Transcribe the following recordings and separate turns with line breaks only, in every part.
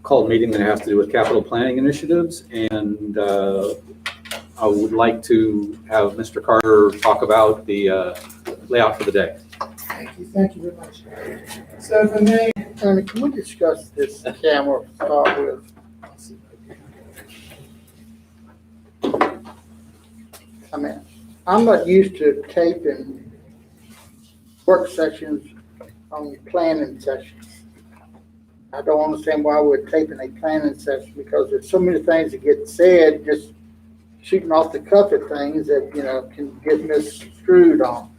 call a meeting that has to do with capital planning initiatives, and I would like to have Mr. Carter talk about the layout for the day.
Thank you very much. So if I may,
Tony, can we discuss this camera to start with? I mean, I'm not used to taping work sessions on planning sessions. I don't understand why we're taping a planning session, because there's so many things that get said, just shooting off the cuff at things that, you know, can get misconstrued on.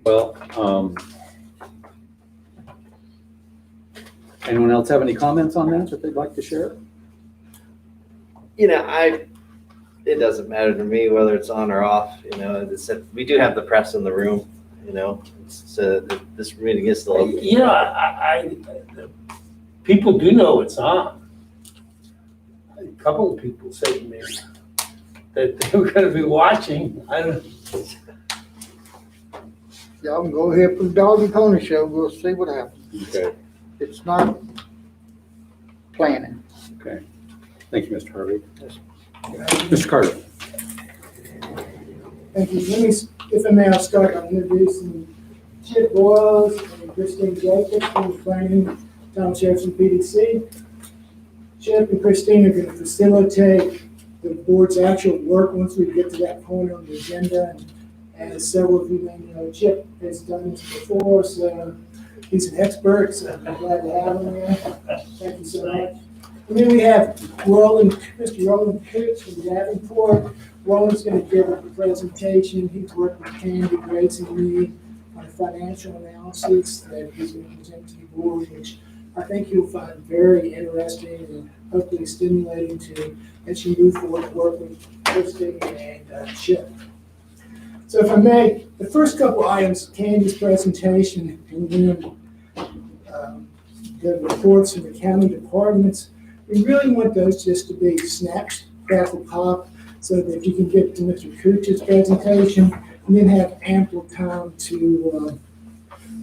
Well, anyone else have any comments on that they'd like to share?
You know, it doesn't matter to me whether it's on or off. You know, we do have the press in the room. You know, so this meeting is still open.
You know, I people do know it's on. A couple of people said to me that they were going to be watching. I don't.
Y'all can go ahead for the dog and pony show. We'll see what happens.
Okay.
It's not planning.
Okay. Thank you, Mr. Harvey. Mr. Carter.
thank you. Let me, if I may, I'll start by introducing Chip BOS and Christine Jacobs from the Planning Township and PDC. Chip and Christine are going to facilitate the board's actual work once we get to that point on the agenda. And as several of you may know, Chip has done this before, so he's an expert, so I'm glad to have him there. Thank you so much. And then we have Mr. Roland Coots from Davenport. Roland's going to give a presentation. He's worked with Candy, Grace, and me on a financial analysis that he's going to present to the board, which I think you'll find very interesting and hopefully stimulating to as you move forward to work with Christine and Chip. So if I may, the first couple items, Candy's presentation, and then the reports from the county departments, we really want those just to be snaps at the top so that you can get to Mr. Cooch's presentation and then have ample time to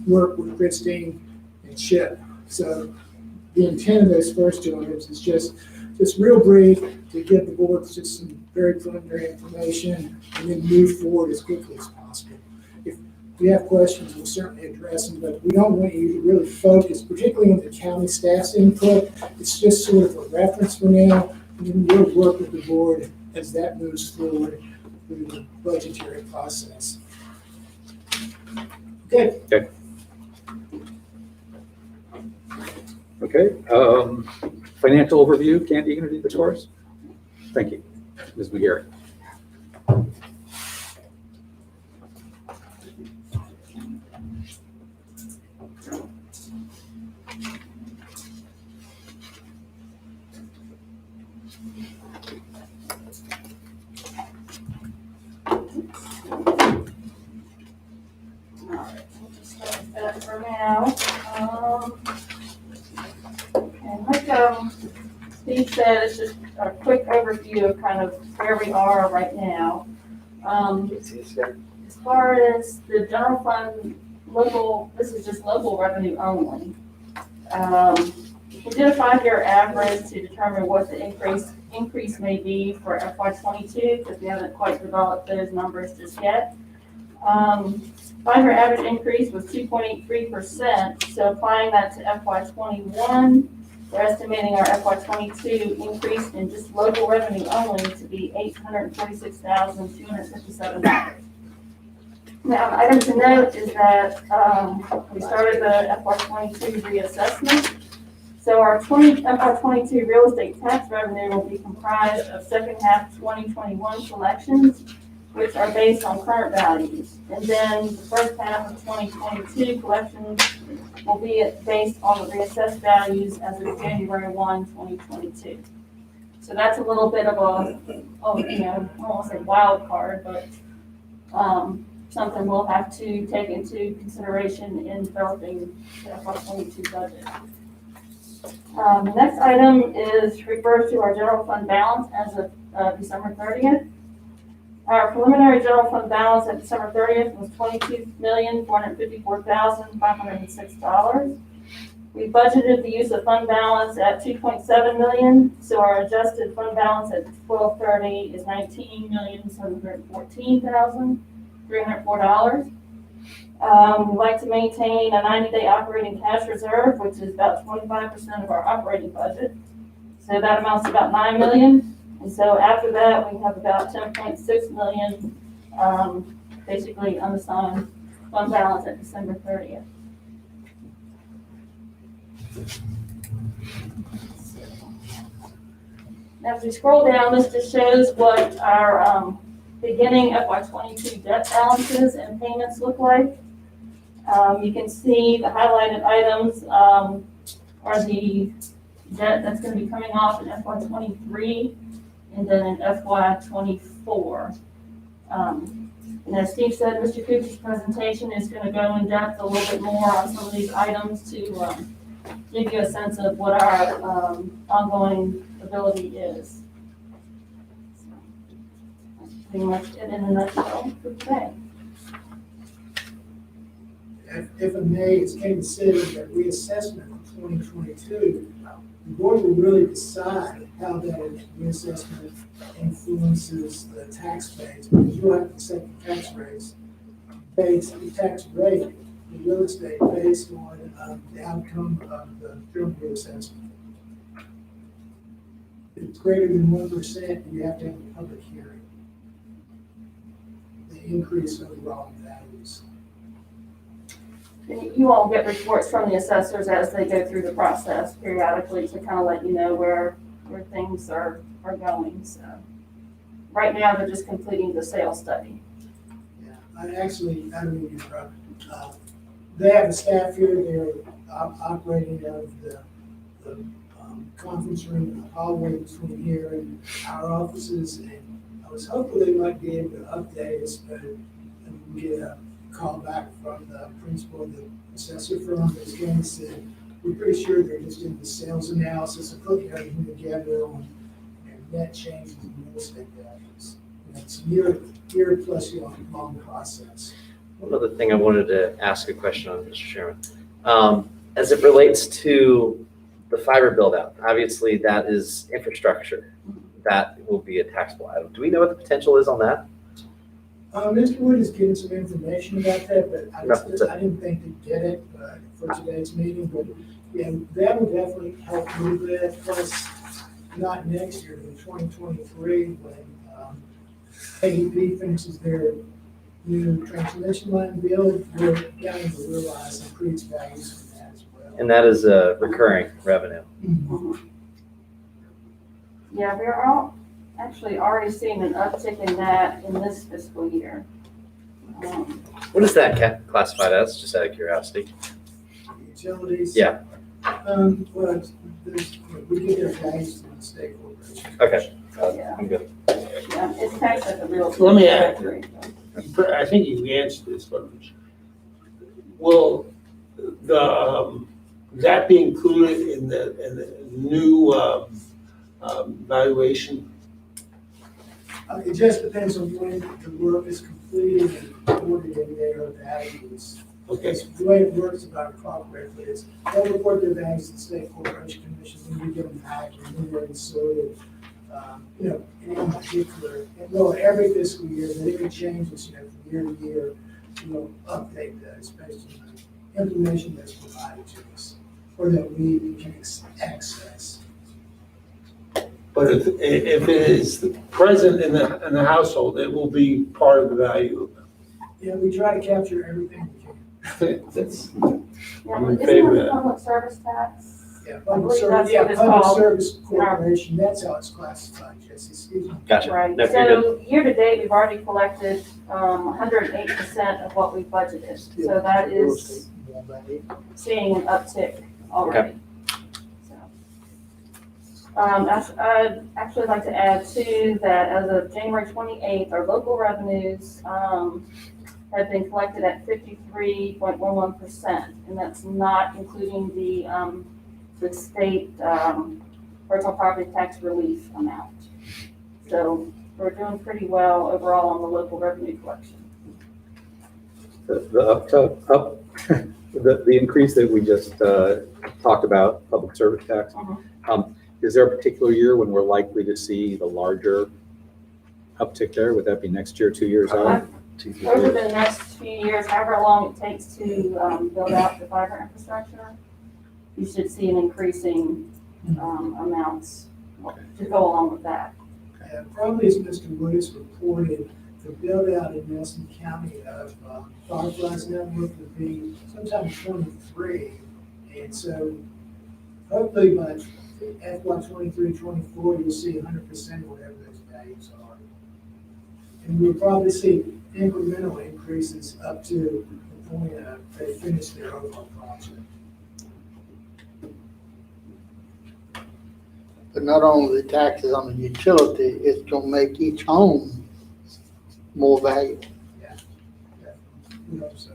work with Christine and Chip. So the intent of those first two items is just real brief to give the board just some very preliminary information and then move forward as quickly as possible. If we have questions, we'll certainly address them, but we don't want you to really focus, particularly on the county staff's input. It's just sort of a reference for now, and then we'll work with the board as that moves forward through the budgetary process. Okay.
Okay. Financial overview. Candy, you going to do this for us? Thank you. Ms. McGarrett.
For now. And like Steve said, it's just a quick overview of kind of where we are right now. As far as the general fund local, this is just local revenue only. We did a 5-year average to determine what the increase may be for FY22 because we haven't quite developed those numbers just yet. 5-year average increase was 2.83%. So applying that to FY21, we're estimating our FY22 increase in just local revenue only to be $846,257. Now, an item to note is that we started the FY22 reassessment. So our FY22 real estate tax revenue will be comprised of second half 2021 collections, which are based on current values. And then the first half of 2022 collections will be based on the reassessed values as of January 1, 2022. So that's a little bit of a, I don't want to say wild card, but something we'll have to take into consideration in developing the FY22 budget. The next item refers to our general fund balance as of December 30th. Our preliminary general fund balance at December 30th was $22,454,506. We budgeted the use of fund balance at $2.7 million, so our adjusted fund balance at 12/30 is $19,714,304. We'd like to maintain a 90-day operating cash reserve, which is about 25% of our operating budget. So that amounts to about $9 million. And so after that, we have about $10.6 million, basically unassigned fund balance at December 30th. Now, if we scroll down, this just shows what our beginning FY22 debt balances and payments look like. You can see the highlighted items are the debt that's going to be coming off in FY23 and then in FY24. And as Steve said, Mr. Cooper's presentation is going to go in depth a little bit more on some of these items to give you a sense of what our ongoing ability is. So, that's pretty much it in a nutshell for today.
If I may, it's considered that reassessment of 2022, the board will really decide how that reassessment influences the tax base, because you'll have to set the tax rates, the tax rate, the real estate based on the outcome of the film reassessment. If it's greater than 1%, you have to have a public hearing. The increase of the raw values.
And you all get reports from the assessors as they go through the process periodically to kind of let you know where things are going. So right now, they're just completing the sales study.
Yeah, I don't mean to interrupt. They have a staff here, they're operating out of the conference room in the hallway between here and our offices, and I was hopeful they might be able to update us, but we get a call back from the principal of the assessor firm, as Ken said, we're pretty sure they're just in the sales analysis of putting everything together on net changes in real estate values. And it's a year plus long process.
One other thing I wanted to ask a question on, Mr. Chairman. As it relates to the fiber build out, obviously that is infrastructure. That will be a taxable item. Do we know what the potential is on that?
Mr. Wood has given some information about that, but I didn't think to get it for today's meeting. But yeah, that would definitely help move that. Plus, not next year, but in 2023, when AEP finishes their new transmission line build, we're going to realize increased values from that as well.
And that is a recurring revenue.
Mm-hmm.
Yeah, we're all actually already seeing an uptick in that in this fiscal year.
What is that classified as, just out of curiosity?
Utilities.
Yeah.
Well, we get their values from the state corporation.
Okay.
Yeah.
I'm good.
Yeah, it's taxed at the real.
Let me add.
factory.
I think you answered this, but will that be included in the new valuation?
It just depends on when the work is completed and reported in their values.
Okay.
Because the way it works, if I recall correctly, is they'll report their values to the State Corporation Commission, and we give them back, and then they're inserted, in particular, and well, every fiscal year, but if it changes, from year to year, we'll update those based on the information that's provided to us, or that we can access.
But if it is present in the household, it will be part of the value.
Yeah, we try to capture everything we can.
That's,
Yeah,
I'm in
isn't
favor of
it
that.
public service tax?
Yeah,
I
public
believe
service,
that's what it's
public
called.
service corporation, that's how it's classified, Jesse, excuse me.
Gotcha.
Right,
No, you're good.
so year to date, we've already collected 108% of what we budgeted. So that is seeing an uptick already. So, I'd actually like to add too, that as of January 28th, our local revenues have been collected at 53.11%, and that's not including the state personal property tax relief amount. So we're doing pretty well overall on the local revenue collection.
The increase that we just talked about, public service tax, is there a particular year when we're likely to see the larger uptick there? Would that be next year, 2 years out? 2, 3
Over
years?
the next few years, however long it takes to build out the fiber infrastructure, you should see an increasing amounts to go along with that.
Probably as Mr. Woods reported, the build out in Nelson County of Firefly's network would be sometime in 23. And so hopefully by FY 23, 24, you'll see 100% of whatever those values are. And we'll probably see incremental increases up to the point of they finish their overall project.
But not only the taxes on the utility, it's gonna make each home more valuable.
We hope so.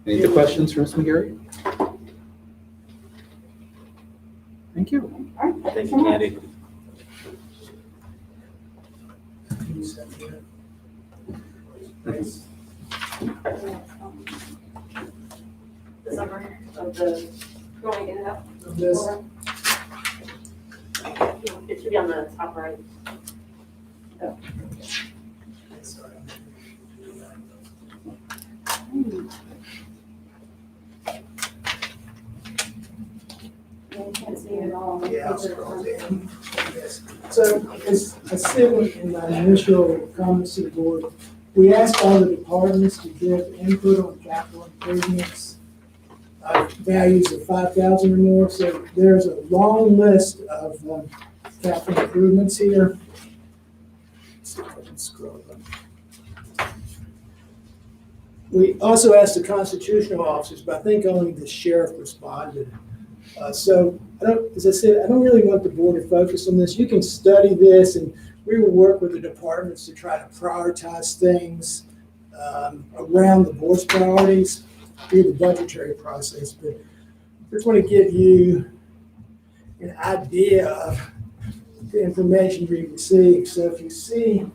Any other questions for Ms. McGarry? Thank you.
All right,
Thank
so
you,
much.
Candy.
Can you send me that? Thanks.
The summary of the, you want me to get it out?
On this,
It should be on the top right.
sorry.
You can't see it all.
Yeah, I'll scroll down. Yes. So as I said in my initial comments to the board, we asked all the departments to give input on capital improvements, values of 5,000 or more. So there's a long list of capital improvements here. Let's see if I can scroll up. We also asked the constitutional officers, but I think only the sheriff responded. So as I said, I don't really want the board to focus on this. You can study this, and we will work with the departments to try to prioritize things around the board's priorities through the budgetary process. But I just want to give you an idea of the information we received. So if you see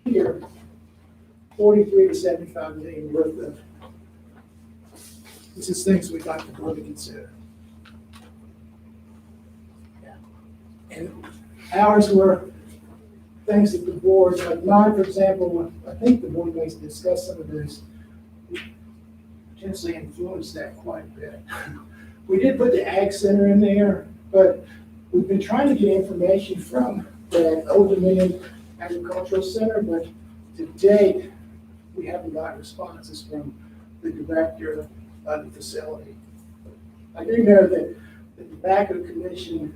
here, 43 to 75 million worth of, this is things we'd like the board to consider. And ours were things that the board, like mine, for example, I think the board may discuss some of those, potentially influenced that quite a bit. We did put the Ag Center in there, but we've been trying to get information from the Old Dominion Agricultural Center, but to date, we haven't gotten responses from the director of the facility. I do know that the Tobacco Commission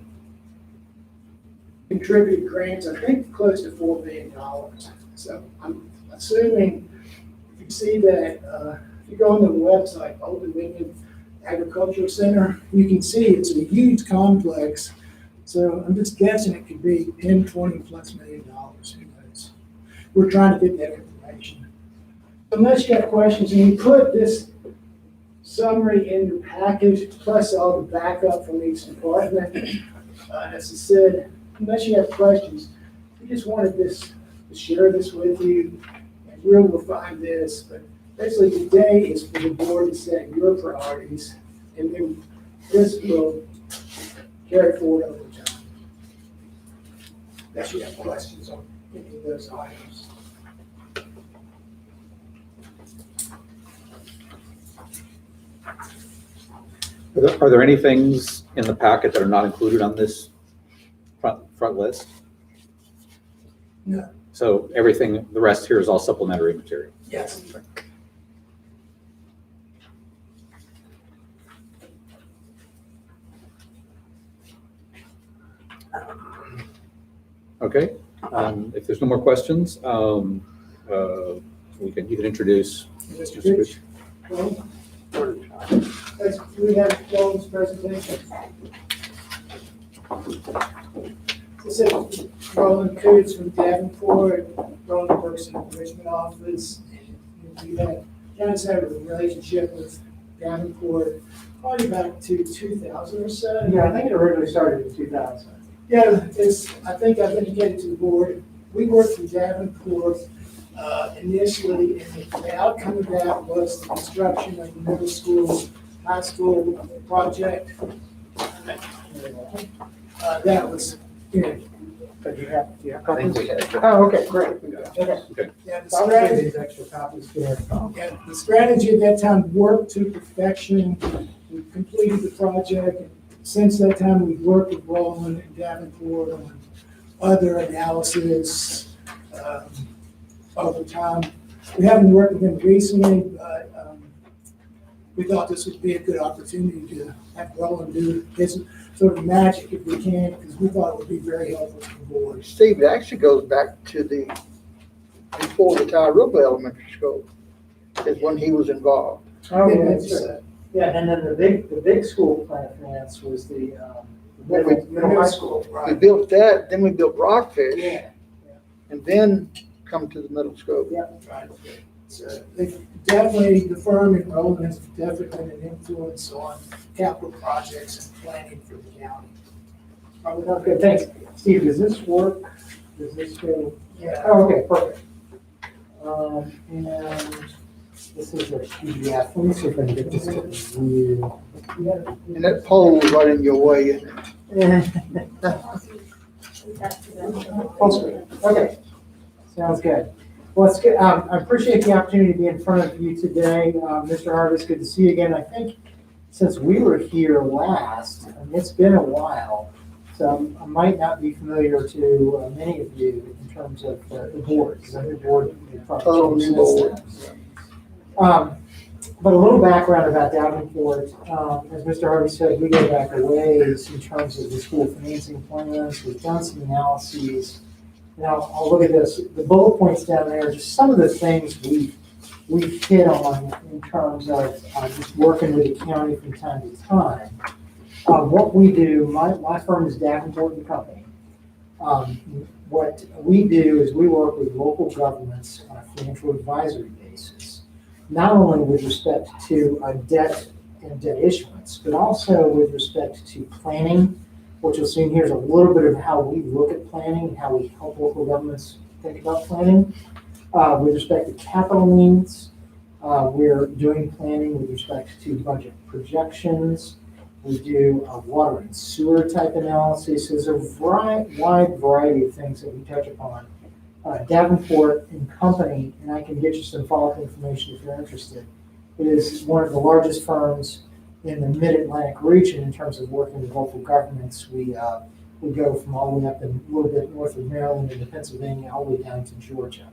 contributed grants, I think close to $4 billion. So I'm assuming if you see that, if you go on the website, Old Dominion Agricultural Center, you can see it's a huge complex. So I'm just guessing it could be 10, 20 plus $1 million. Who knows? We're trying to get that information. Unless you have questions, and you put this summary in your package, plus all the backup from each department. As I said, unless you have questions, we just wanted this to share this with you, and we'll refine this. But basically, today is for the board to set your priorities, and then this will carry forward over time. Unless you have questions on any of those items.
Are there any things in the packet that are not included on this front list?
No.
So everything, the rest here is all supplementary material.
Yes.
Okay, if there's no more questions, you can introduce
Mr.
Mr.
Fitch?
Fitch.
Well, we have Joel's presentation. This is Roland Coots from Davenport. Roland works in the Richmond office. And we have, John's had a relationship with Davenport, probably back to 2000 or so.
Yeah, I think it originally started in 2000.
Yeah, I think I've indicated to the board, we worked with Davenport initially, and the outcome of that was the construction of the middle school, high school project. That was,
But you have
I think
copies?
we had.
Oh, okay, great. Okay.
yeah, the
So I'll give
strategy,
these extra copies here.
yeah, the strategy at that time worked to perfection. We completed the project. And since that time, we've worked with Roland and Davenport on other analysis over time. We haven't worked with them recently, but we thought this would be a good opportunity to have Roland do his sort of magic if we can, because we thought it would be very helpful to the board.
Steve, it actually goes back to before the Tyrell Elementary School, is when he was involved.
Oh, yeah,
It's,
that's right. Yeah, and then the big school plan finance was the middle high school.
We
Right.
built that, then we built Rockfish,
Yeah.
and then come to the middle school.
Right. So they definitely, the firm in Roland has definitely been an influence on capital projects and planning for the county.
Okay, thanks. Steve, does this work? Does this go?
Yeah.
Oh, okay, perfect. And this is a PDF. Let me see if I can get this to you.
And that pole was right in your way, isn't it?
Full screen. Okay, sounds good. Well, it's good. I appreciate the opportunity to be in front of you today. Mr. Harvest, good to see you again. I think since we were here last, it's been a while, so I might not be familiar to many of you in terms of the board, because I'm the board.
Total new board.
But a little background about Davenport. As Mr. Harvey said, we go back a ways in terms of the school financing plans. We've done some analyses. Now, I'll look at this. The bullet points down there are just some of the things we've hit on in terms of just working with the county from time to time. What we do, my firm is Davenport and Company. What we do is we work with local governments on a financial advisory basis, not only with respect to debt and debt issuance, but also with respect to planning. What you'll see in here is a little bit of how we look at planning and how we help local governments think about planning. With respect to capital needs, we're doing planning with respect to budget projections. We do a water and sewer type analysis. There's a wide variety of things that we touch upon. Davenport and Company, and I can get you some follow-up information if you're interested, is one of the largest firms in the Mid-Atlantic region in terms of working with local governments. We go from all the way up in a little bit north of Maryland into Pennsylvania, all the way down to Georgia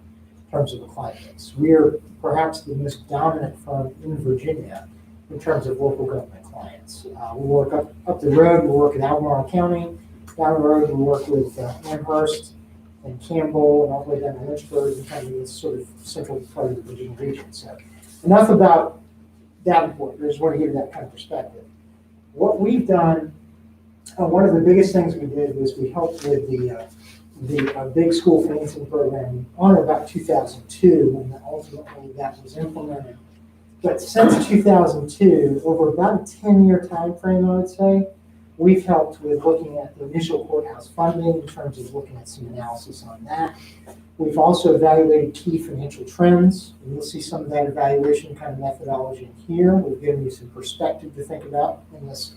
in terms of the client base. We are perhaps the most dominant firm in Virginia in terms of local government clients. We work up the road, we work in Albemarle County. Down the road, we work with Amherst and Campbell and all the way down to Lynchburg and kind of this sort of central part of the Virginia region. So enough about Davenport. I just want to give you that kind of perspective. What we've done, one of the biggest things we did was we helped with the big school financing program on about 2002 when ultimately that was implemented. But since 2002, over about a 10-year time frame, I would say, we've helped with looking at the initial courthouse funding in terms of looking at some analysis on that. We've also evaluated key financial trends, and you'll see some of that evaluation kind of methodology in here. We've given you some perspective to think about in this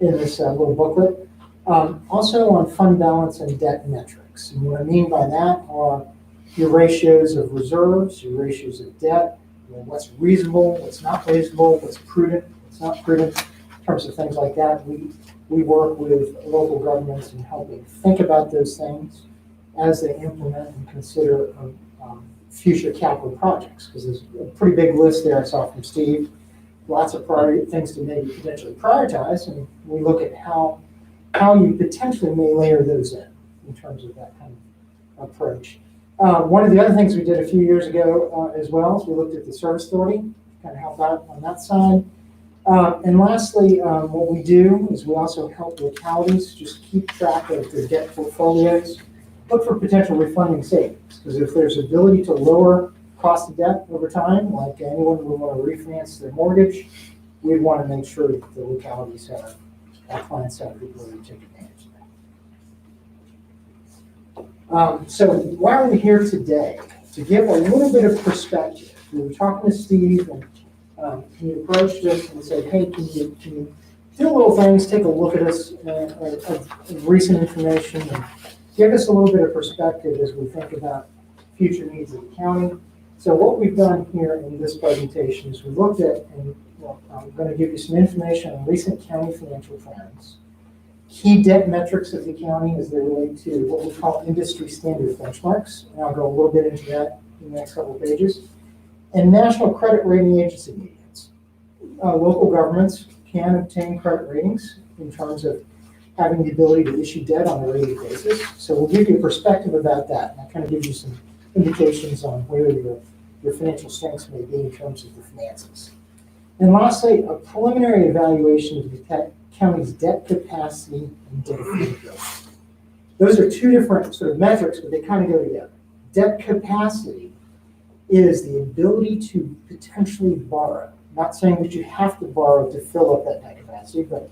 little booklet. Also on fund balance and debt metrics. And what I mean by that are your ratios of reserves, your ratios of debt, what's reasonable, what's not reasonable, what's prudent, what's not prudent, in terms of things like that. We work with local governments in helping think about those things as they implement and consider future capital projects, because there's a pretty big list there I saw from Steve. Lots of things to maybe potentially prioritize, and we look at how you potentially may layer those in terms of that kind of approach. One of the other things we did a few years ago as well is we looked at the service authority, kind of help out on that side. And lastly, what we do is we also help localities just keep track of their debt portfolios, look for potential refunding savings, because if there's ability to lower cost of debt over time, like anyone would want to refinance their mortgage, we'd want to make sure that the localities have, our clients have the ability to take advantage of that. So why are we here today? To give a little bit of perspective. We were talking to Steve, and he approached us and said, hey, can you do little things, take a look at us, of recent information, and give us a little bit of perspective as we think about future needs of the county. So what we've done here in this presentation is we looked at, and I'm going to give you some information on recent county financial trends, key debt metrics of the county as they relate to what we call industry standard benchmarks, and I'll go a little bit into that in the next couple of pages, and national credit rating agency medians. Local governments can obtain credit ratings in terms of having the ability to issue debt on a rated basis. So we'll give you a perspective about that, and that kind of gives you some indications on where your financial strengths may be in terms of the finances. And lastly, a preliminary evaluation of the county's debt capacity and debt affordability. Those are two different sort of metrics, but they kind of go together. Debt capacity is the ability to potentially borrow. Not saying that you have to borrow to fill up that debt capacity, but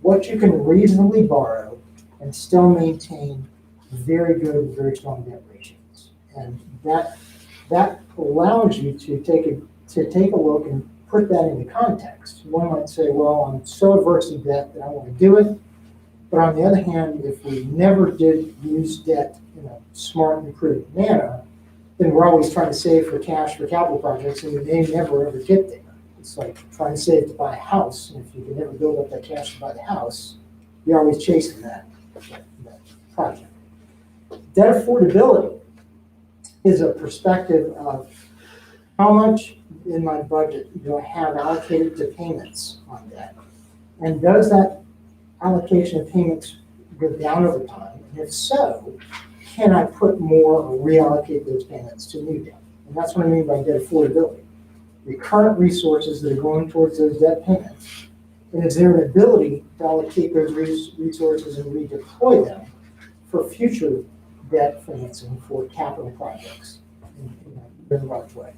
what you can reasonably borrow and still maintain very good, very strong debt ratios. And that allows you to take a look and put that into context. One might say, well, I'm so averse to debt that I want to do it. But on the other hand, if we never did use debt in a smart and prudent manner, then we're always trying to save for cash for capital projects, and we may never ever get there. It's like trying to save to buy a house, and if you can never build up that cash to buy the house, you're always chasing that project. Debt affordability is a perspective of how much in my budget do I have allocated to payments on debt, and does that allocation of payments go down over time? And if so, can I put more or reallocate those payments to new debt? And that's what I mean by debt affordability. The current resources that are going towards those debt payments, and is there an ability to allocate those resources and redeploy them for future debt financing for capital projects in a very large way?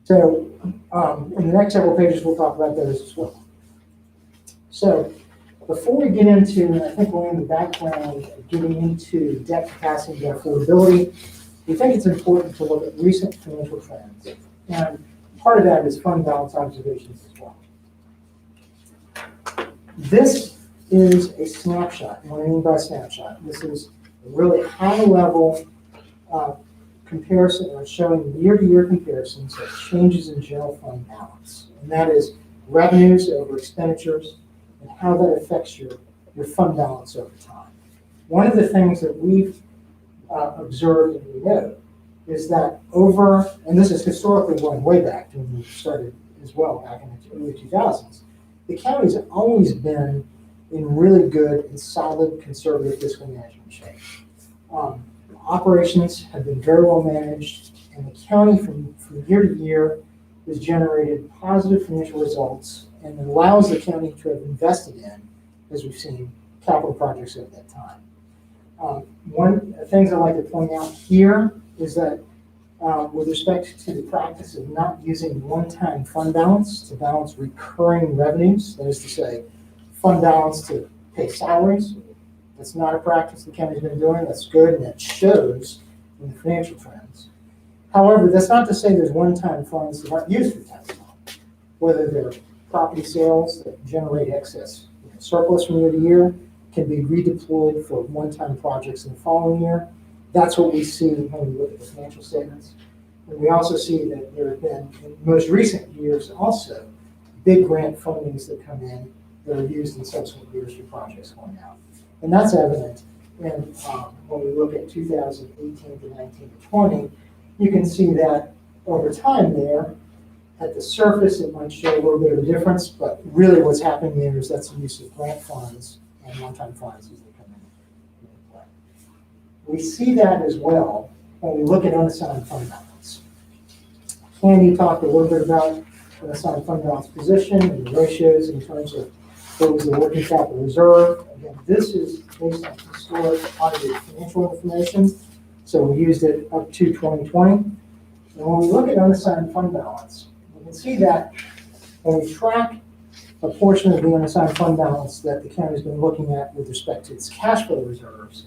So in the next several pages, we'll talk about those as well. So before we get into, and I think we're in the background of getting into debt capacity and debt affordability, we think it's important to look at recent financial trends. And part of that is fund balance observations as well. This is a snapshot. And what I mean by snapshot, this is a really high-level comparison, or showing year-to-year comparisons of changes in general fund balance. And that is revenues over expenditures and how that affects your fund balance over time. One of the things that we've observed and we know is that and this is historically going way back to when we started as well, back in the early 2000s, the county's always been in really good and solid conservative fiscal management shape. Operations have been very well managed, and the county from year to year has generated positive financial results and allows the county to have invested in, as we've seen, capital projects over that time. One of the things I'd like to point out here is that with respect to the practice of not using one-time fund balance to balance recurring revenues, that is to say, fund balance to pay salaries, that's not a practice the county's been doing. That's good, and it shows in the financial trends. However, that's not to say there's one-time funds that aren't used for tax law, whether they're property sales that generate excess surplus from year to year, can be redeployed for one-time projects in the following year. That's what we see when we look at the financial statements. And we also see that there have been, in most recent years also, big grant fundings that come in that are used in subsequent years for projects going out. And that's evident in when we look at 2018 to 19 to 20, you can see that over time there, at the surface, it might show a little bit of a difference, but really what's happening there is that's the use of grant funds and one-time funds as they come in play. We see that as well when we look at unassigned fund balance. Candy talked a little bit about unassigned fund balance position and the ratios in terms of what was the working capital reserve. Again, this is based on historic audited financial information, so we used it up to 2020. And when we look at unassigned fund balance, you can see that when we track a portion of the unassigned fund balance that the county's been looking at with respect to its cash flow reserves,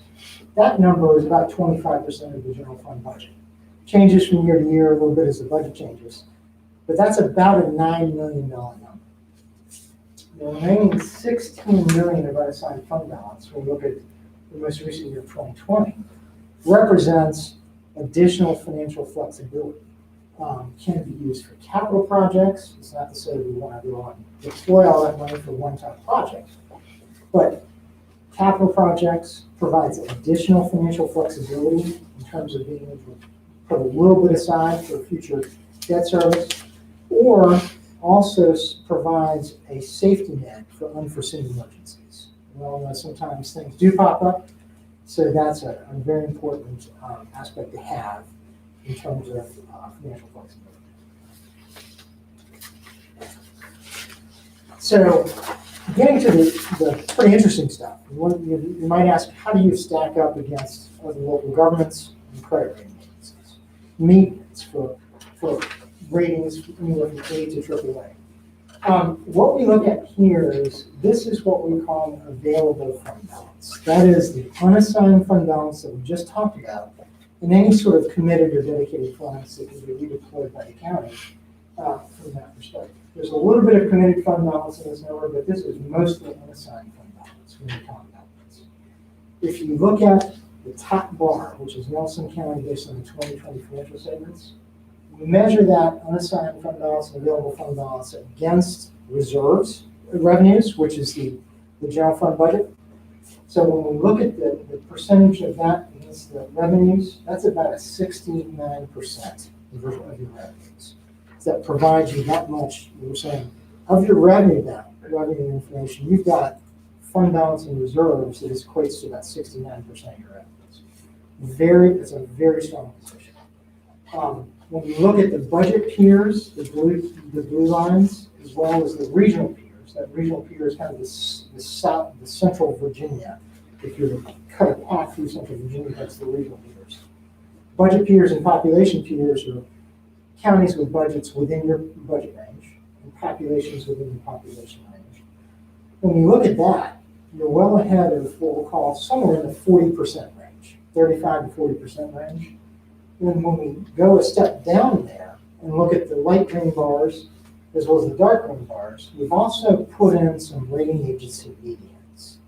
that number is about 25% of the general fund budget. Changes from year to year a little bit as the budget changes, but that's about a $9 million number. The remaining 16 million of unassigned fund balance, when we look at the most recent year, 2020, represents additional financial flexibility. Can be used for capital projects. It's not to say we want to go and deploy all that money for one-time projects, but capital projects provides additional financial flexibility in terms of being able to put a little bit aside for future debt service, or also provides a safety net for unforeseen emergencies. We all know sometimes things do pop up, so that's a very important aspect to have in terms of financial flexibility. So getting to the pretty interesting stuff, you might ask, how do you stack up against other local governments and credit rating agencies? Maintenance for ratings anywhere from A to AAA. What we look at here is, this is what we call an available fund balance. That is the unassigned fund balance that we just talked about, and any sort of committed or dedicated funds that can be redeployed by the county from that perspective. There's a little bit of committed fund balance in this number, but this is mostly unassigned fund balance when we talk about this. If you look at the top bar, which is Nelson County based on the 2020 financial statements, we measure that unassigned fund balance and available fund balance against revenues, which is the general fund budget. So when we look at the percentage of that against the revenues, that's about a 69% of your revenues. So that provides you that much, we're saying, of your revenue information, you've got fund balance and reserves that equates to about 69% of your revenues. It's a very strong position. When you look at the budget peers, the blue lines, as well as the regional peers, that regional peer is kind of the central Virginia. If you cut a path through central Virginia, that's the regional peers. Budget peers and population peers are counties with budgets within your budget range and populations within your population range. When you look at that, you're well ahead of what we'll call somewhere in the 40% range, 35 to 40% range. And when we go a step down there and look at the light green bars as well as the dark green bars, we've also put in some rating agency medians.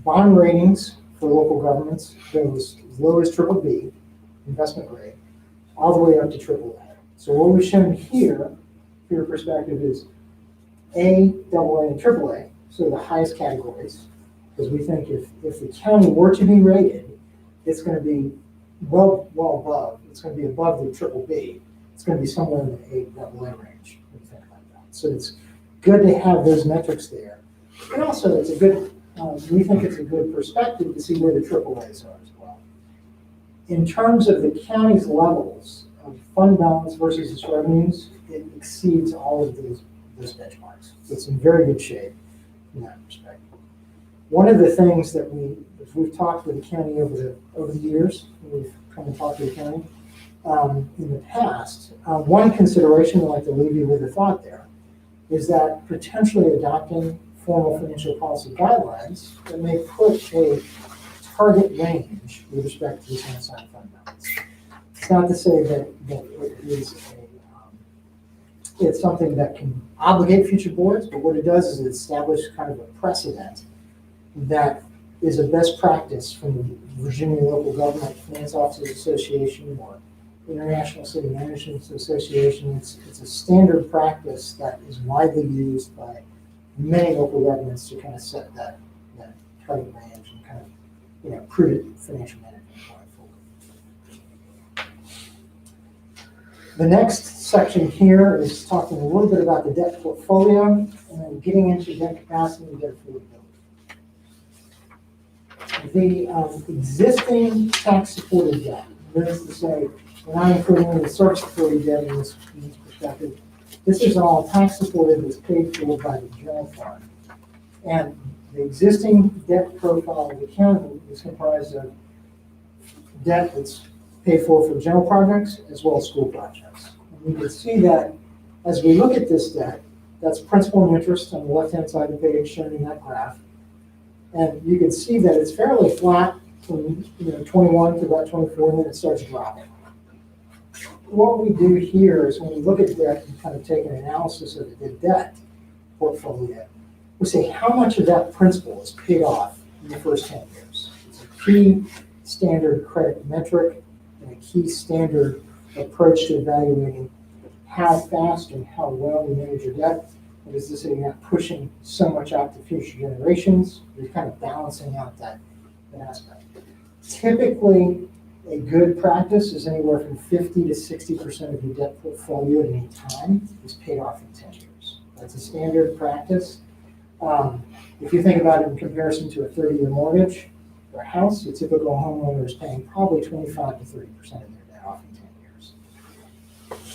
Bond ratings for local governments goes as low as BBB, investment grade, all the way up to AAA. So what we've shown here, for your perspective, is A, AA, and AAA, so the highest categories, because we think if the county were to be rated, it's going to be well above. It's going to be above the BBB. It's going to be somewhere in the AA range, when you think about that. So it's good to have those metrics there. And also, it's a good, we think it's a good perspective to see where the AAAs are as well. In terms of the county's levels of fund balance versus its revenues, it exceeds all of those benchmarks. So it's in very good shape from that perspective. One of the things that we've talked with the county over the years, we've come and talked to the county in the past. One consideration I'd like to leave you with a thought there is that potentially adopting formal financial policy guidelines that may put a target range with respect to this unassigned fund balance. It's not to say that it is it's something that can obligate future boards, but what it does is it establishes kind of a precedent that is a best practice from the Virginia Local Government Finance Officers Association or International City Management Association. It's a standard practice that is widely used by many local governments to kind of set that target range and kind of prudent financial management going forward. The next section here is talking a little bit about the debt portfolio and then getting into debt capacity and debt affordability. The existing tax-supported debt, that is to say, we're not including any service-supported debt in this perspective. This is all tax-supported that's paid for by the general fund. And the existing debt profile of the county is comprised of debt that's paid for general projects as well as school projects. And you can see that as we look at this debt, that's principal and interest on the left-hand side of the page shown in that graph. And you can see that it's fairly flat from 21 to about 24, and then it starts dropping. What we do here is when we look at debt and kind of take an analysis of the debt portfolio, we say how much of that principal is paid off in the first 10 years. It's a key standard credit metric and a key standard approach to evaluating how fast and how well we manage your debt. It is to say you're not pushing so much out to future generations. You're kind of balancing out that aspect. Typically, a good practice is anywhere from 50 to 60% of your debt portfolio at any time is paid off in 10 years. That's a standard practice. If you think about it in comparison to a 30-year mortgage or a house, a typical homeowner is paying probably 25 to 30% of their debt off in 10 years.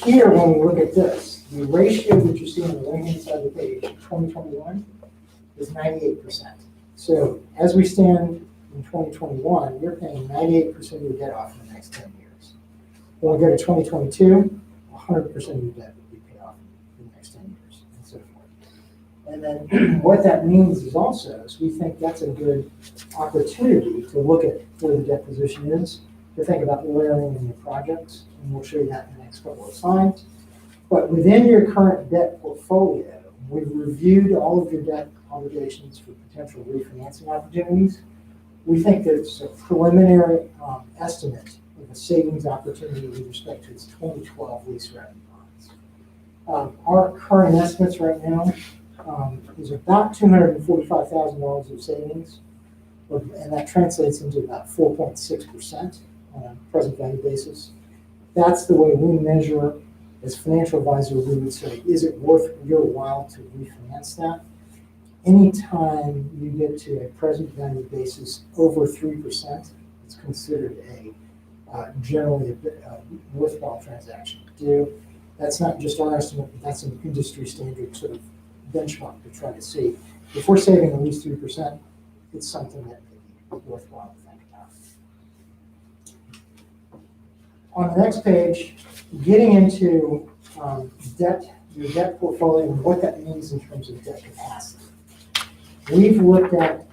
Here, when we look at this, the ratio that you see on the right-hand side of the page, 2021, is 98%. So as we stand in 2021, you're paying 98% of your debt off in the next 10 years. When we go to 2022, 100% of your debt will be paid off in the next 10 years, and so forth. And then what that means is also, is we think that's a good opportunity to look at where the debt position is, to think about layering in your projects, and we'll show you that in the next couple of slides. But within your current debt portfolio, we've reviewed all of your debt obligations for potential refinancing opportunities. We think there's a preliminary estimate of a savings opportunity with respect to its 2012 lease revenue bonds. Our current estimates right now is about $245,000 of savings, and that translates into about 4.6% on a present value basis. That's the way we measure. As financial advisor, we would say, is it worth your while to refinance that? Anytime you get to a present value basis over 3%, it's considered generally a worthwhile transaction to do. That's not just our estimate, but that's an industry standard sort of benchmark to try to see. If we're saving at least 3%, it's something that may be worthwhile to think about. On the next page, getting into your debt portfolio and what that means in terms of debt capacity. We've looked at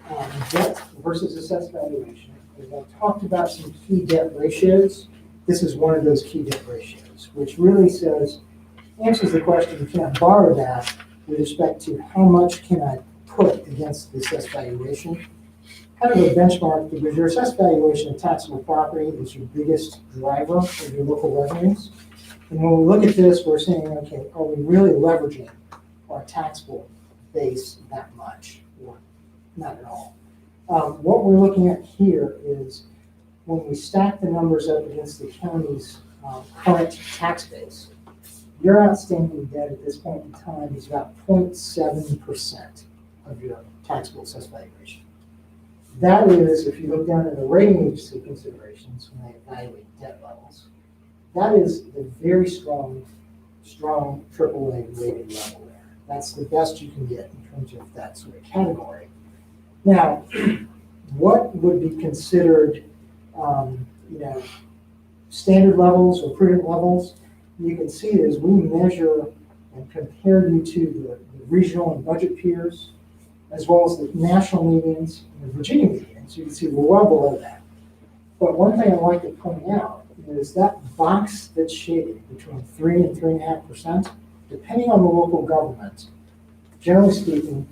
debt versus assessed valuation. As I've talked about some key debt ratios, this is one of those key debt ratios, which really answers the question, can I borrow that with respect to how much can I put against the assessed valuation? Kind of a benchmark, because your assessed valuation of taxable property is your biggest driver of your local revenues. And when we look at this, we're saying, okay, are we really leveraging our taxable base that much, or not at all? What we're looking at here is when we stack the numbers up against the county's current tax base, your outstanding debt at this point in time is about 0.7% of your taxable assessed valuation. That is, if you look down at the rating agency considerations when they evaluate debt levels, that is a very strong AAA rated level there. That's the best you can get in terms of that sort of category. Now, what would be considered, standard levels or prudent levels? You can see as we measure and compare you to the regional and budget peers, as well as the national medians and the Virginia medians. You can see we're well below that. But one thing I'd like to point out is that box that's shaded between 3 and 3.5%, depending on the local government, generally speaking,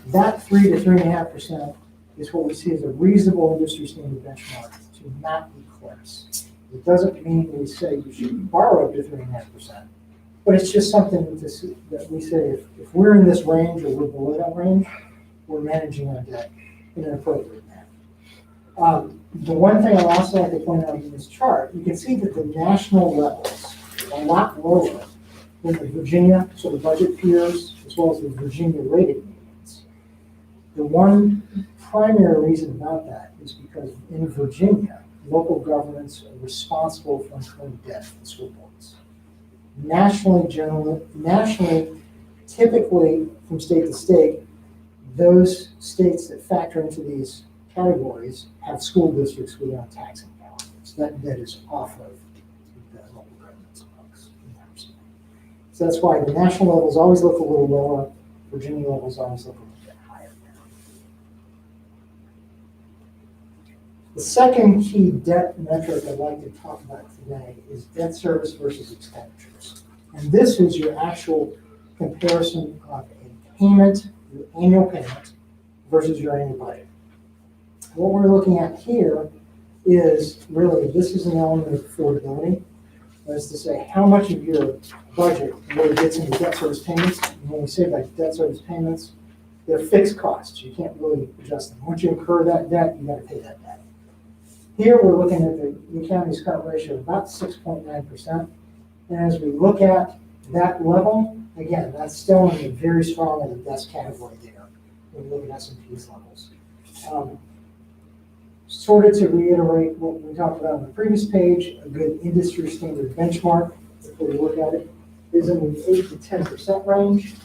that 3 to 3.5% is what we see as a reasonable industry standard benchmark to not be close. It doesn't mean we say you should borrow up to 3.5%, but it's just something that we say if we're in this range or we're below that range, we're managing our debt in an appropriate manner. The one thing I'd also like to point out in this chart, you can see that the national levels are a lot lower than the Virginia sort of budget peers, as well as the Virginia rated medians. The one primary reason about that is because in Virginia, local governments are responsible for incurring debt for the school boards. Nationally, typically from state to state, those states that factor into these categories have school districts with their own taxing power. So that debt is off of the local government's books in that respect. So that's why the national levels always look a little lower, Virginia levels always look a little bit higher. The second key debt metric I'd like to talk about today is debt service versus expenditures. And this is your actual comparison of a payment, your annual payment, versus your annual budget. What we're looking at here is really, this is an element of affordability. That is to say, how much of your budget really gets into debt service payments. And when we say by debt service payments, they're fixed costs. You can't really adjust them. Once you incur that debt, you gotta pay that debt. Here, we're looking at the county's current ratio of about 6.9%. And as we look at that level, again, that's still in the very strong and the best category there. When we look at S&P's levels. Sort of to reiterate what we talked about on the previous page, a good industry standard benchmark, if we look at it, is in the 8 to 10% range.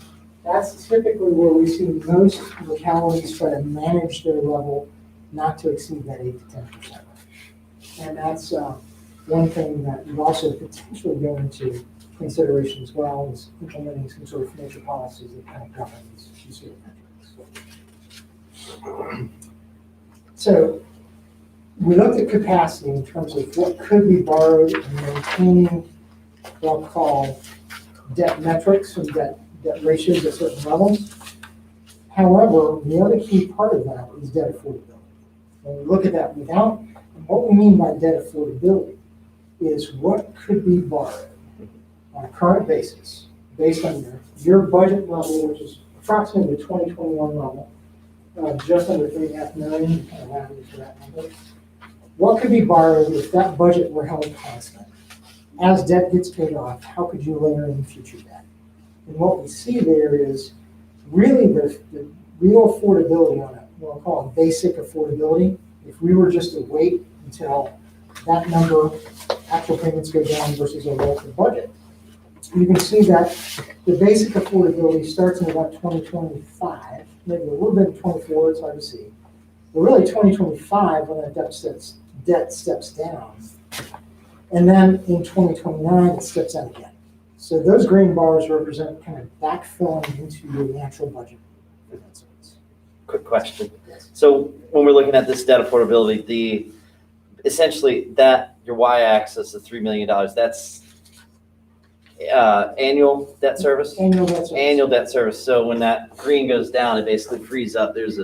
That's typically where we see most localities try to manage their level not to exceed that 8 to 10% range. And that's one thing that would also potentially go into consideration as well, is implementing some sort of financial policies that kind of govern these sort of metrics. So we looked at capacity in terms of what could be borrowed and maintaining what I'll call debt metrics and debt ratios at certain levels. However, the other key part of that is debt affordability. When we look at that without, and what we mean by debt affordability is what could be borrowed on a current basis based on your budget level, which is approximately the 2021 level, just under $3.5 million, kind of rounded to that number. What could be borrowed if that budget were held constant? As debt gets paid off, how could you layer in future debt? And what we see there is really the real affordability on it, what I'll call basic affordability. If we were just to wait until that number, actual payments go down versus our relative budget, you can see that the basic affordability starts in about 2025, maybe a little bit in 24, it's hard to see. But really 2025 when that debt steps down. And then in 2029, it steps out again. So those green bars represent kind of backfilling into your natural budget for that service.
Quick question.
Yes.
So when we're looking at this debt affordability, essentially that your y-axis of $3 million, that's annual debt service?
Annual debt service.
Annual debt service. So when that green goes down, it basically frees up. There's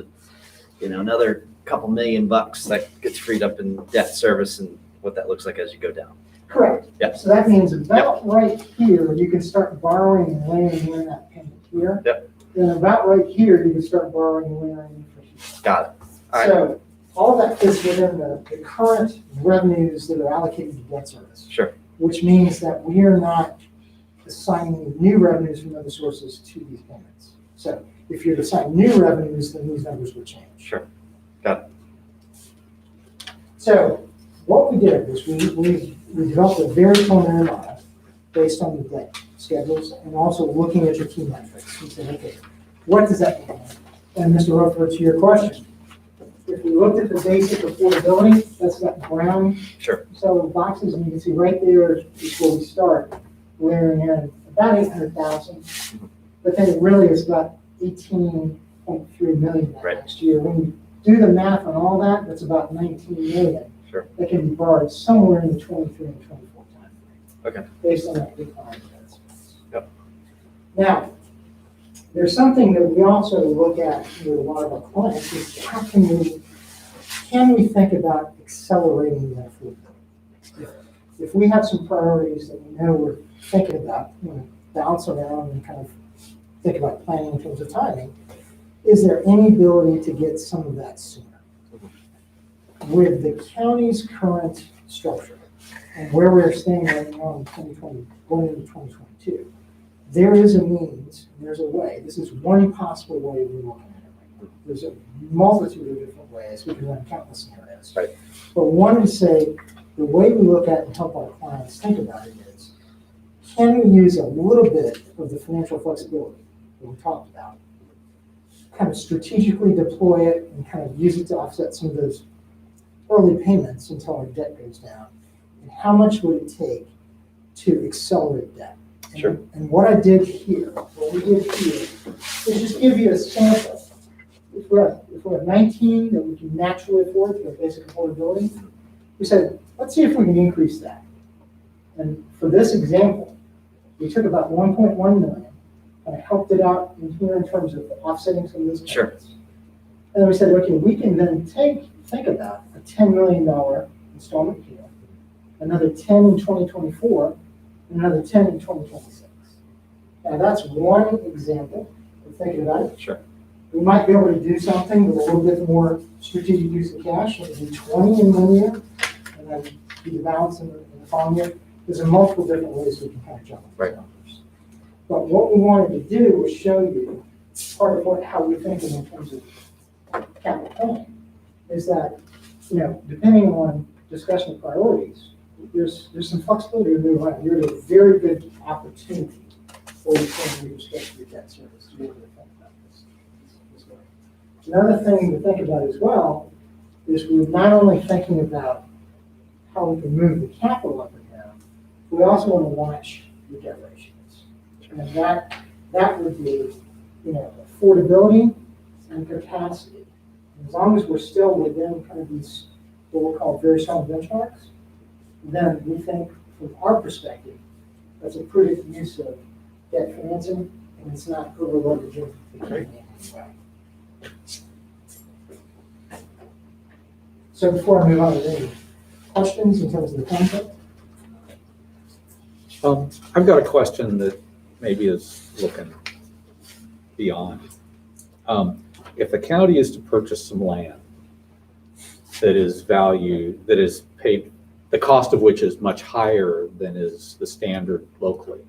another couple $1 million that gets freed up in debt service and what that looks like as you go down.
Correct.
Yep.
So that means about right here, you can start borrowing and layering in that payment here.
Yep.
Then about right here, you can start borrowing and layering in for here.
Got it. All right.
So all that fits within the current revenues that are allocated to debt service.
Sure.
Which means that we are not assigning new revenues from other sources to these payments. So if you're to assign new revenues, then these numbers would change.
Sure. Got it.
So what we did was we developed a very preliminary model based on the debt schedules and also looking at your key metrics. We said, okay, what does that mean? And Mr. Rutherford, to your question, if we looked at the basic affordability, that's that brown
Sure.
several boxes, and you can see right there is where we start layering in about 800,000. But then it really is about 18.3 million
Right.
next year. When you do the math on all that, that's about 19 million.
Sure.
That can be borrowed somewhere in the 23 and 24 time frame.
Okay.
Based on that decline in debt service.
Yep.
Now, there's something that we also look at with a lot of our clients is how can we think about accelerating that affordability? If we have some priorities that we know we're thinking about, bounce around and kind of think about planning in terms of timing, is there any ability to get some of that sooner? With the county's current structure and where we're staying right now in 2020, going into 2022, there is a means, there's a way. This is one possible way we're looking at it right now. There's a multitude of different ways. We can run countless scenarios.
Right.
But one would say the way we look at and help our clients think about it is, can we use a little bit of the financial flexibility that we talked about, kind of strategically deploy it and kind of use it to offset some of those early payments until our debt goes down? And how much would it take to accelerate debt?
Sure.
And what I did here, what we did here, is just give you a sample. If we're at 19 that we can naturally afford for basic affordability, we said, let's see if we can increase that. And for this example, we took about 1.1 million and helped it out in here in terms of offsetting some of those
Sure.
payments. And then we said, okay, we can then think about a $10 million installment here, another 10 in 2024, and another 10 in 2026. Now that's one example of thinking about it.
Sure.
We might be able to do something with a little bit more strategic use of cash, and do 20 in one year, and then do the balance in the following year. There's multiple different ways we can kind of jump.
Right.
But what we wanted to do was show you part of how we're thinking in terms of capital planning, is that, depending on discussion of priorities, there's some flexibility to move around. You're at a very good opportunity for you with respect to your debt service to be able to think about this way. Another thing to think about as well is we're not only thinking about how we can move the capital up and down, we also want to watch the debt ratios. And that would be, affordability and capacity. As long as we're still within kind of these, what we'll call very strong benchmarks, then we think from our perspective, that's a prudent use of debt financing, and it's not over leveraging the company in any way. So before I move on, are there any questions in terms of the concept?
I've got a question that maybe is looking beyond. If the county is to purchase some land that is paid, the cost of which is much higher than is the standard locally,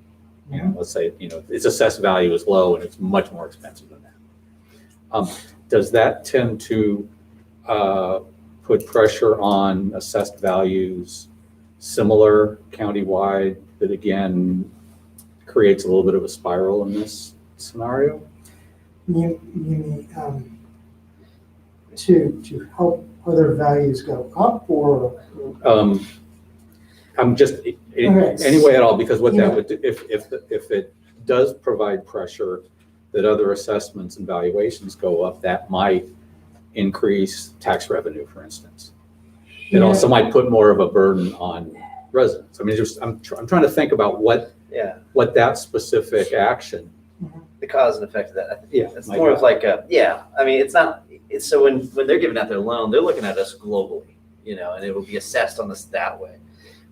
let's say, its assessed value is low and it's much more expensive than that. Does that tend to put pressure on assessed values similar countywide that again creates a little bit of a spiral in this scenario?
You mean to help other values go up, or?
I'm just, any way at all, because what that would do, if it does provide pressure that other assessments and valuations go up, that might increase tax revenue, for instance. It also might put more of a burden on residents. I mean, I'm trying to think about what that specific action.
The cause and effect of that.
Yeah,
It's more of like I mean, it's not, it's so when they're giving out their loan, they're looking at us globally, and it will be assessed on us that way.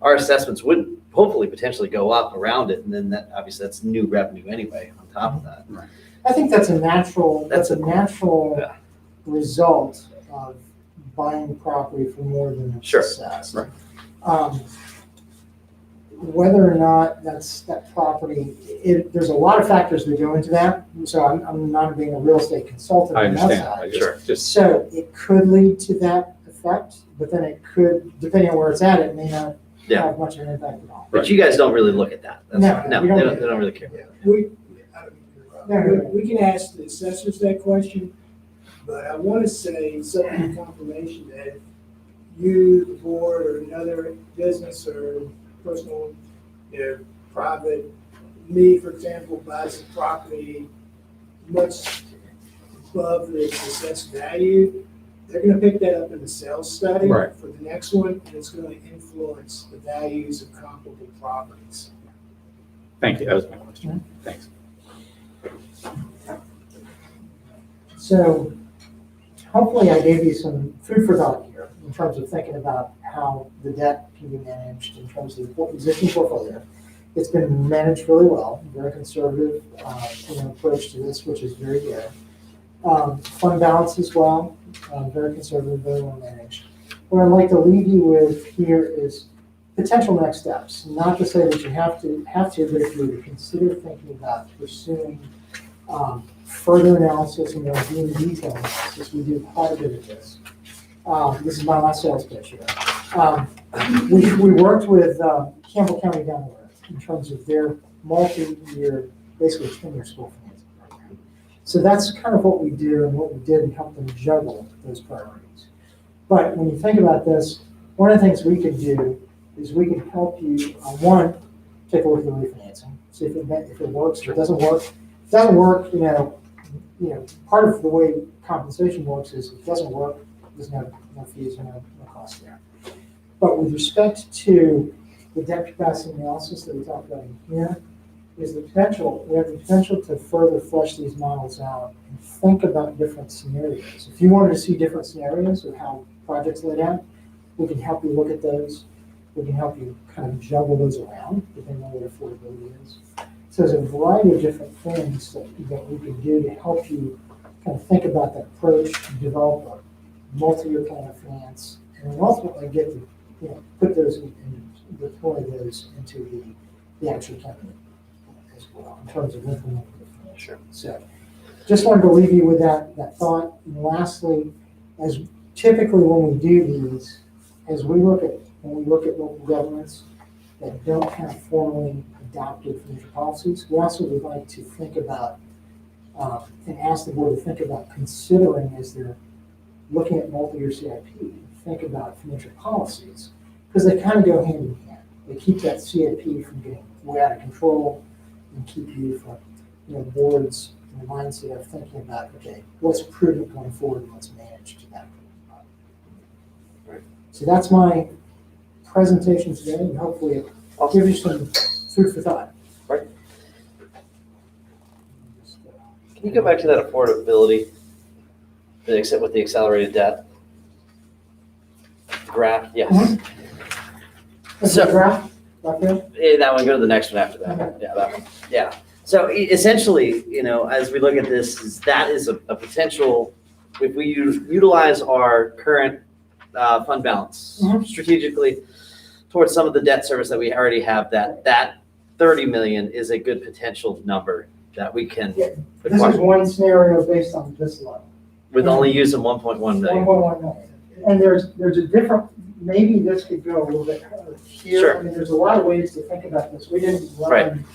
Our assessments would hopefully potentially go up around it, and then that obviously that's new revenue anyway on top of that.
Right.
I think that's a natural
Yeah.
result of buying property for more than it's
Sure.
assessed.
Right.
Whether or not that property, there's a lot of factors that go into that. So I'm not being a real estate consultant
I
on that
understand.
side.
Sure.
Just
So it could lead to that effect, but then it could, depending on where it's at, it may not have much of an impact at all.
But you guys don't really look at that. That's,
No,
they
we don't.
don't really care.
We can ask the assessors that question, but I want to say something in confirmation that if you, the board, or another business or personal, private, me, for example, buys a property much above its assessed value, they're gonna pick that up in the sales study
Right.
for the next one, and it's gonna influence the values of comparable properties.
thank you. That was my question. Thanks.
So hopefully I gave you some food for thought here in terms of thinking about how the debt can be managed in terms of the existing portfolio. It's been managed really well, very conservative approach to this, which is very good. Fund balance as well, very conservative, very well managed. What I'd like to leave you with here is potential next steps. Not to say that you have to, but if you would consider thinking about pursuing further analysis and more in detail analysis, we do quite a bit of this. This is my last sales pitch here. We worked with Campbell County Delaware in terms of their multi-year, basically 10-year school financing program. So that's kind of what we do and what we did and help them juggle those priorities. But when you think about this, one of the things we could do is we could help you, one, take a look at the refinancing, see if it works, if it doesn't work. If it doesn't work, part of the way compensation works is if it doesn't work, there's no fees or no cost there. But with respect to the debt capacity analysis that we talked about in here, we have the potential to further flesh these models out and think about different scenarios. If you wanted to see different scenarios of how projects laid out, we can help you look at those. We can help you kind of juggle those around, depending on what affordability is. So there's a variety of different things that we can do to help you kind of think about that approach, develop a multi-year plan of finance, and then ultimately get to, put those and deploy those into the actual cabinet as well, in terms of implementing the finance.
Sure.
So just wanted to leave you with that thought. And lastly, as typically when we do these, when we look at local governments that don't have formally adopted financial policies, we also would like to think about and ask the board to think about considering as they're looking at multi-year CIP, think about financial policies, because they kind of go hand in hand. They keep that CIP from getting way out of control and keep you from, boards in the mindset of thinking about, okay, what's prudent going forward and what's managed to that.
Right.
So that's my presentation today, and hopefully it gives you some food for thought.
Right. Can you go back to that affordability, except with the accelerated debt graph? Yes.
So, graph, right there?
That one, go to the next one after that.
Okay.
Yeah, that one. Yeah. So essentially, as we look at this, that is a potential, if we utilize our current fund balance strategically towards some of the debt service that we already have, that 30 million is a good potential number that we can
This is one scenario based on this level.
with only using 1.1 million.
1.1 million. And there's a different, maybe this could go a little bit here.
Sure.
I mean, there's a lot of ways to think about this. We didn't
Right.
run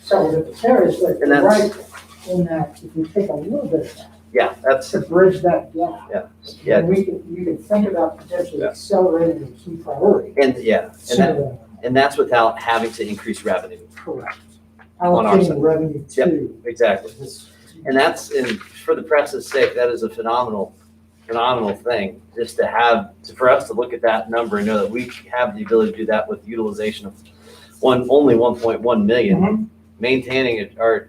several different scenarios, but
And
you're
that's-
right in that if we take a little bit of that
Yeah, that's,
to bridge that gap.
Yeah. Yeah.
then you can think about potentially
Yeah.
accelerating the key priority.
and that's without having to increase revenue.
Correct.
On our side.
Allocating revenue to
Exactly.
this.
And that's, for the press's sake, that is a phenomenal thing, just for us to look at that number and know that we have the ability to do that with utilization of only 1.1 million,
Mhm.
maintaining our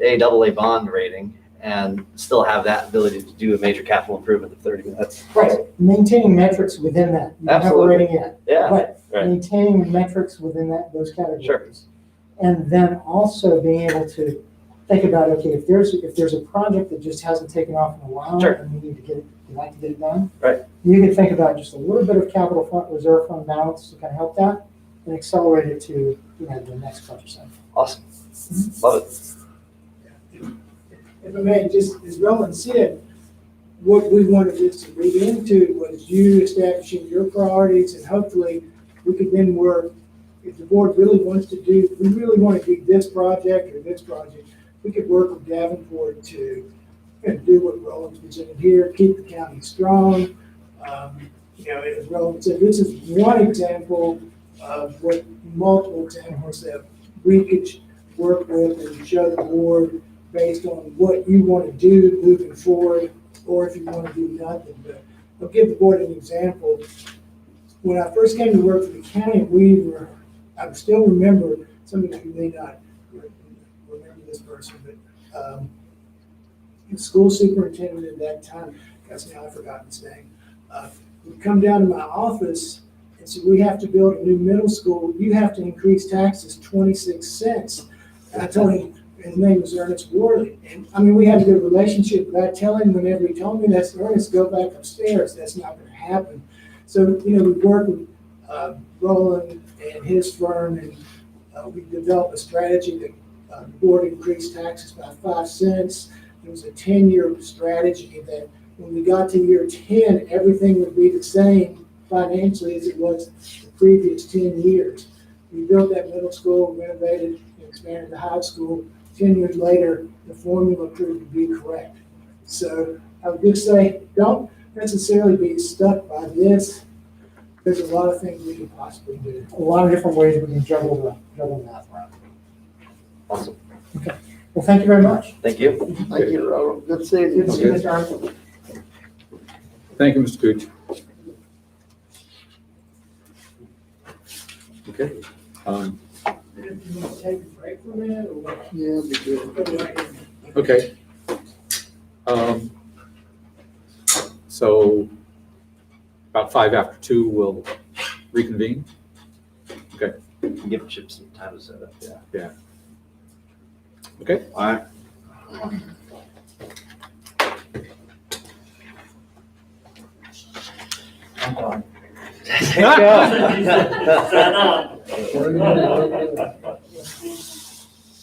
AA bond rating, and still have that ability to do a major capital improvement of 30 minutes.
Right, maintaining metrics within that. You don't have a
Absolutely.
rating yet.
Yeah,
But
right.
maintaining metrics within those categories.
Sure.
And then also being able to think about, okay, if there's a project that just hasn't taken off in a while,
Sure.
and we need to we'd like to get it done.
Right.
You can think about just a little bit of capital fund, reserve fund balance to kind of help that, and accelerate it to, the next budget cycle.
Awesome. Love it.
If I may, just as Roland said, what we wanted this to read into was you establishing your priorities, and hopefully we could then work, if the board really wants to we really want to do this project or this project, we could work with Davenport to do what Roland's presented here, keep the county strong. As Roland said, this is one example of what multiple examples that we could work with and show the board based on what you want to do moving forward, or if you want to do nothing. But I'll give the board an example. When I first came to work for the county, I still remember, some of you may not remember this person, but the school superintendent at that time, now I've forgotten his name, would come down to my office and said, we have to build a new middle school. You have to increase taxes 26 cents. And I told him, his name was Ernest Worley. And we had a good relationship, but I tell him whenever he told me that's Ernest, go back upstairs. That's not going to happen. So, we worked with Roland and his firm, and we developed a strategy that the board increased taxes by 5 cents. It was a 10-year strategy that when we got to year 10, everything would be the same financially as it was the previous 10 years. We built that middle school, renovated, and expanded the high school. 10 years later, the formula proved to be correct. So I would just say, don't necessarily be stuck by this. There's a lot of things we could possibly do.
A lot of different ways we can juggle the math around.
Awesome.
Well, thank you very much.
Thank you.
Thank you, Raul. Good seeing
Good to
you.
see you, Mr. Armstrong.
Thank you, Mr. Gooch. Okay.
You want to take a break for a minute or what?
Yeah, be good.
Okay. So about 2:05, we'll reconvene.
Give Chip some time to set up, yeah.
Okay.
All right.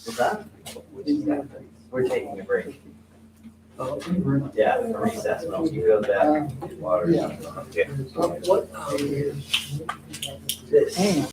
What's that? We're taking a break. Yeah, a recess. Well, you go back, get water.
Yeah.
Okay.
What?
This.